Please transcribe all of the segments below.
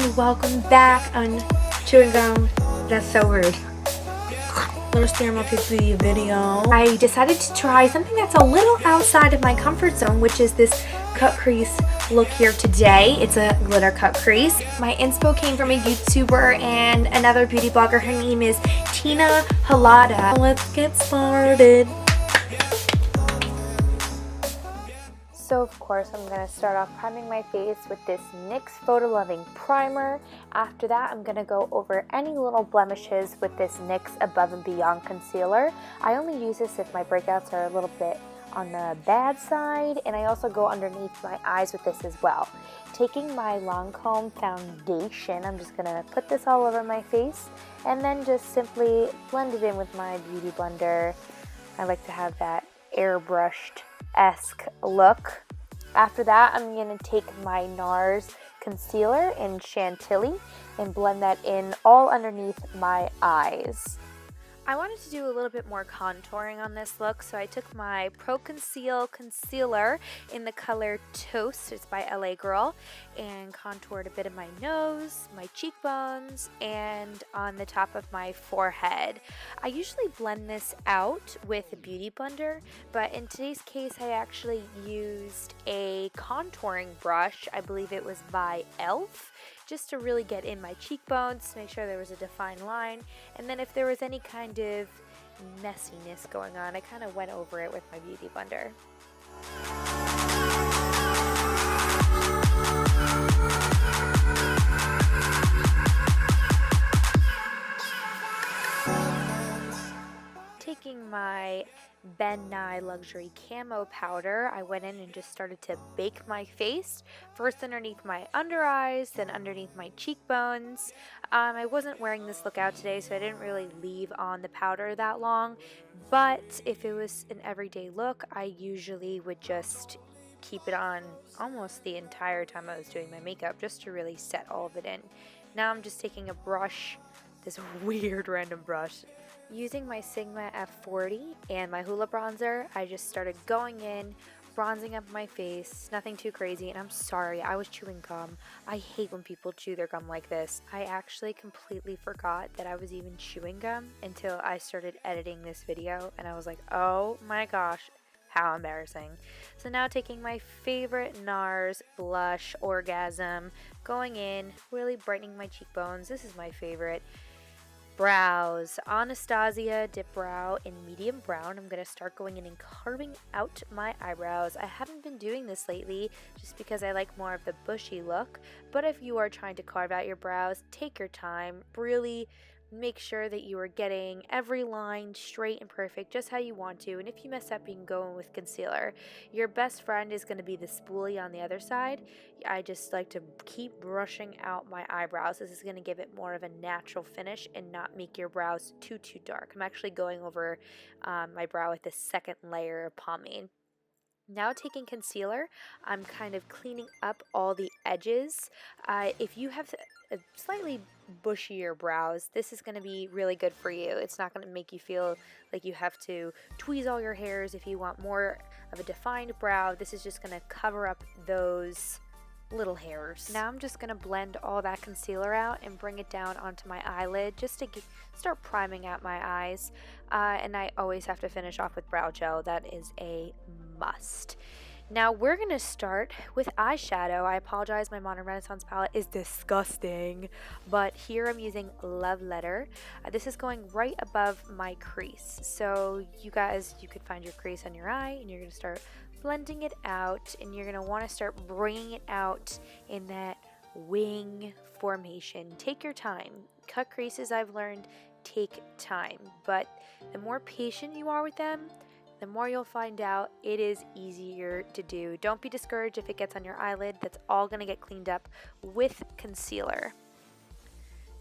and welcome back on chewing gum. That's so rude. First camera pick the video. I decided to try something that's a little outside of my comfort zone, which is this cut crease look here today. It's a glitter cut crease. My inspo came from a YouTuber and another beauty blogger. Her name is Tina Halada. Let's get started. So of course I'm going to start off priming my face with this NYX Photo Loving Primer. After that I'm going to go over any little blemishes with this NYX Above and Beyond Concealer. I only use this if my breakouts are a little bit on the bad side, and I also go underneath my eyes with this as well. Taking my Lancome foundation, I'm just going to put this all over my face and then just simply blend it in with my beauty blender. I like to have that airbrushed-esque look. After that, I'm going to take my NARS concealer in Chantilly and blend that in all underneath my eyes. I wanted to do a little bit more contouring on this look, so I took my Pro Conceal concealer in the color Toast, it's by LA Girl, and contoured a bit of my nose, my cheekbones, and on the top of my forehead. I usually blend this out with a beauty blender, but in today's case I actually used a contouring brush. I believe it was by ELF, just to really get in my cheekbones, make sure there was a defined line, and then if there was any kind of messiness going on, I kind of went over it with my beauty blender. Taking my Ben Nye Luxury Camo Powder, I went in and just started to bake my face, first underneath my under eyes, then underneath my cheekbones. I wasn't wearing this look out today, so I didn't really leave on the powder that long, but if it was an everyday look, I usually would just keep it on almost the entire time I was doing my makeup, just to really set all of it in. Now I'm just taking a brush, this weird random brush, using my Sigma F40 and my Hoola bronzer. I just started going in, bronzing up my face, nothing too crazy, and I'm sorry, I was chewing gum. I hate when people chew their gum like this. I actually completely forgot that I was even chewing gum until I started editing this video, and I was like, oh my gosh, how embarrassing. So now taking my favorite NARS blush, Orgasm, going in, really brightening my cheekbones. This is my favorite. Brows, Anastasia Dip Brow in medium brown. I'm going to start going in and carving out my eyebrows. I haven't been doing this lately just because I like more of the bushy look, but if you are trying to carve out your brows, take your time. Really make sure that you are getting every line straight and perfect, just how you want to, and if you mess up, you can go in with concealer. Your best friend is going to be the spoolie on the other side. I just like to keep brushing out my eyebrows. This is going to give it more of a natural finish and not make your brows too dark. I'm actually going over my brow with the second layer of pomade. Now taking concealer, I'm kind of cleaning up all the edges. If you have a slightly bushier brows, this is going to be really good for you. It's not going to make you feel like you have to tweeze all your hairs. If you want more of a defined brow, this is just going to cover up those little hairs. Now I'm just going to blend all that concealer out and bring it down onto my eyelid just to start priming out my eyes. And I always have to finish off with brow gel. That is a must. Now we're going to start with eyeshadow. I apologize, my Modern Renaissance palette is disgusting, but here I'm using Love Letter. This is going right above my crease. So you guys, you could find your crease on your eye and you're going to start blending it out, and you're going to want to start bringing it out in that wing formation. Take your time. Cut creases, I've learned, take time, but the more patient you are with them, the more you'll find out it is easier to do. Don't be discouraged if it gets on your eyelid. That's all going to get cleaned up with concealer.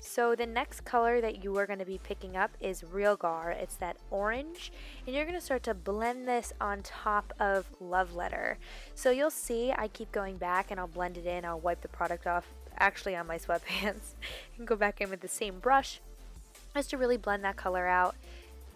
So the next color that you are going to be picking up is Real Gar. It's that orange, and you're going to start to blend this on top of Love Letter. So you'll see I keep going back and I'll blend it in. I'll wipe the product off actually on my sweatpants and go back in with the same brush just to really blend that color out.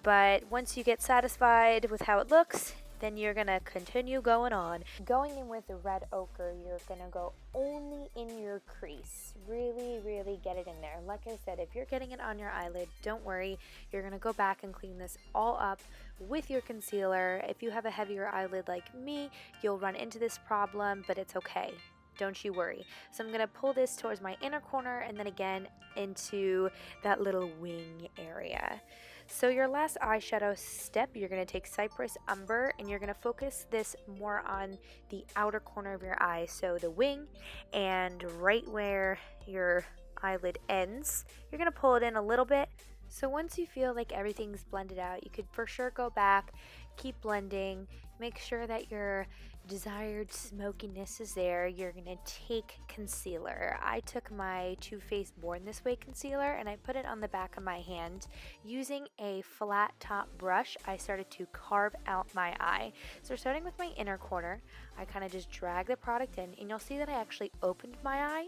But once you get satisfied with how it looks, then you're gonna continue going on. Going in with the red ochre, you're gonna go only in your crease. Really, really get it in there. Like I said, if you're getting it on your eyelid, don't worry. You're gonna go back and clean this all up with your concealer. If you have a heavier eyelid like me, you'll run into this problem, but it's okay. Don't you worry. So I'm going to pull this towards my inner corner and then again into that little wing area. So your last eyeshadow step, you're going to take Cypress Umber and you're going to focus this more on the outer corner of your eye. So the wing and right where your eyelid ends, you're going to pull it in a little bit. So once you feel like everything's blended out, you could for sure go back, keep blending, make sure that your desired smokiness is there. You're gonna take concealer. I took my Too Faced Born This Way concealer and I put it on the back of my hand. Using a flat top brush, I started to carve out my eye. So starting with my inner corner, I kind of just drag the product in and you'll see that I actually opened my eye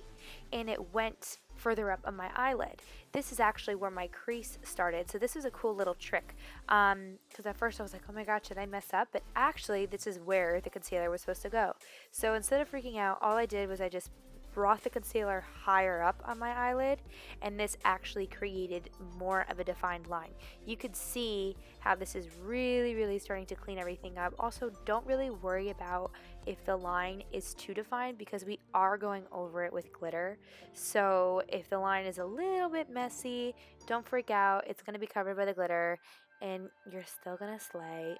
and it went further up on my eyelid. This is actually where my crease started, so this is a cool little trick, because at first I was like, oh my god, should I mess up? But actually this is where the concealer was supposed to go. So instead of freaking out, all I did was I just brought the concealer higher up on my eyelid, and this actually created more of a defined line. You could see how this is really, really starting to clean everything up. Also, don't really worry about if the line is too defined because we are going over it with glitter. So if the line is a little bit messy, don't freak out. It's going to be covered by the glitter and you're still going to slay.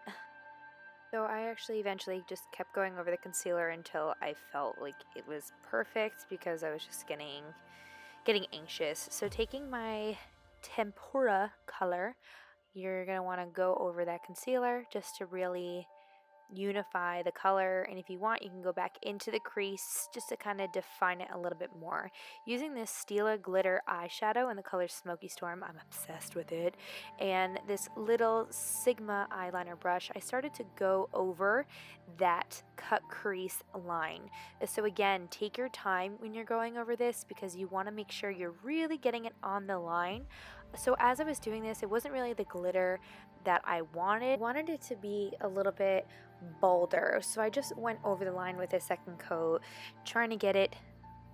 So I actually eventually just kept going over the concealer until I felt like it was perfect because I was just getting anxious. So taking my tempura color, you're going to want to go over that concealer just to really unify the color, and if you want you can go back into the crease just to kind of define it a little bit more. Using this Stila glitter eyeshadow in the color Smoky Storm, I'm obsessed with it, and this little Sigma eyeliner brush, I started to go over that cut crease line. So again, take your time when you're going over this because you want to make sure you're really getting it on the line. So as I was doing this, it wasn't really the glitter that I wanted it to be a little bit bolder, so I just went over the line with a second coat, trying to get it,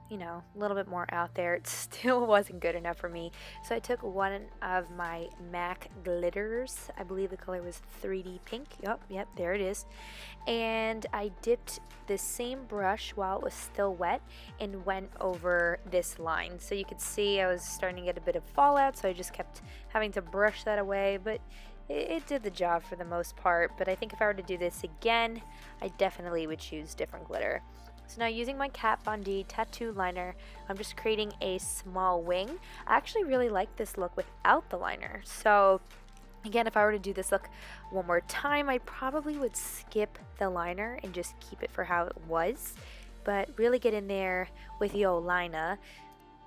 you know, a little bit more out there. It still wasn't good enough for me, so I took one of my MAC glitters, I believe the color was 3D pink, yep, there it is, and I dipped the same brush while it was still wet and went over this line. So you could see I was starting to get a bit of fallout, so I just kept having to brush that away, but it did the job for the most part. But I think if I were to do this again, I definitely would choose different glitter. So now using my Kat Von D tattoo liner, I'm just creating a small wing. I actually really like this look without the liner. So again, if I were to do this look one more time, I probably would skip the liner and just keep it for how it was. But really get in there with the old liner.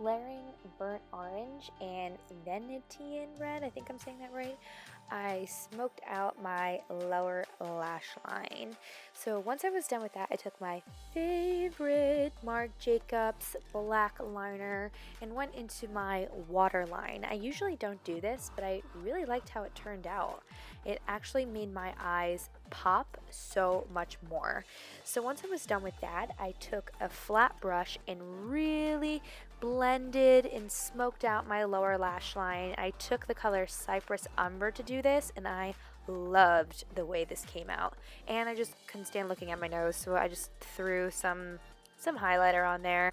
Layering burnt orange and Venetian red, I think I'm saying that right, I smoked out my lower lash line. So once I was done with that, I took my favorite Marc Jacobs black liner and went into my waterline. I usually don't do this, but I really liked how it turned out. It actually made my eyes pop so much more. So once I was done with that, I took a flat brush and really blended and smoked out my lower lash line. I took the color Cypress Umber to do this, and I loved the way this came out. And I just couldn't stand looking at my nose, so I just threw some highlighter on there.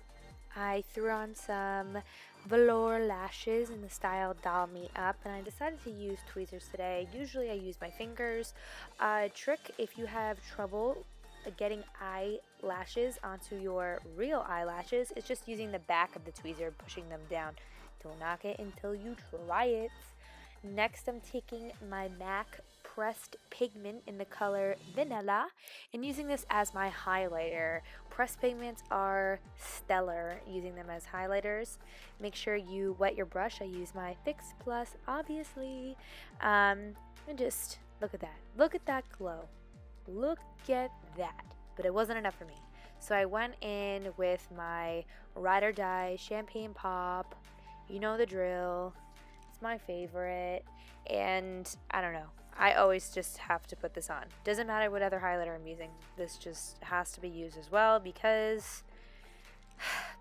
I threw on some velour lashes in the style Doll Me Up, and I decided to use tweezers today. Usually I use my fingers. Trick if you have trouble getting eyelashes onto your real eyelashes, it's just using the back of the tweezer and pushing them down. Don't knock it until you try it. Next, I'm taking my MAC pressed pigment in the color Vanilla and using this as my highlighter. Pressed pigments are stellar using them as highlighters. Make sure you wet your brush. I use my Fix Plus, obviously. And just look at that. Look at that glow. Look at that. But it wasn't enough for me. So I went in with my Ride or Die Champagne Pop. You know the drill. It's my favorite. And I don't know. I always just have to put this on. Doesn't matter what other highlighter I'm using. This just has to be used as well because.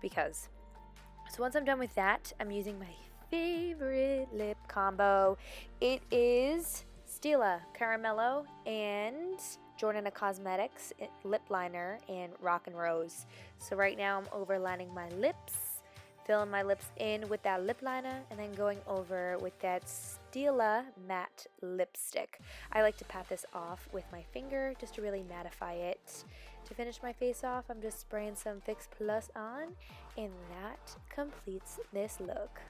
So once I'm done with that, I'm using my favorite lip combo. It is Stila Caramello and Jordana Cosmetics lip liner in Rock and Rose. So right now I'm overlining my lips, filling my lips in with that lip liner, and then going over with that Stila matte lipstick. I like to pat this off with my finger just to really mattify it. To finish my face off, I'm just spraying some Fix Plus on, and that completes this look.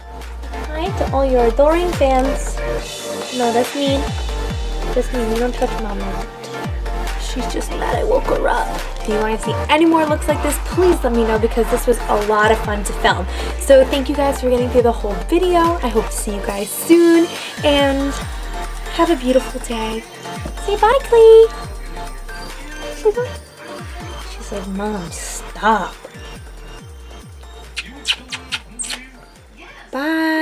Hi to all your adoring fans. No, that's mean. Just mean. You don't touch Mama. She's just mad I woke her up. Do you want to see any more looks like this? Please let me know, because this was a lot of fun to film. So thank you guys for getting through the whole video. I hope to see you guys soon, and have a beautiful day. Say bye, Clee. Say bye. She said, Mom, stop. Bye.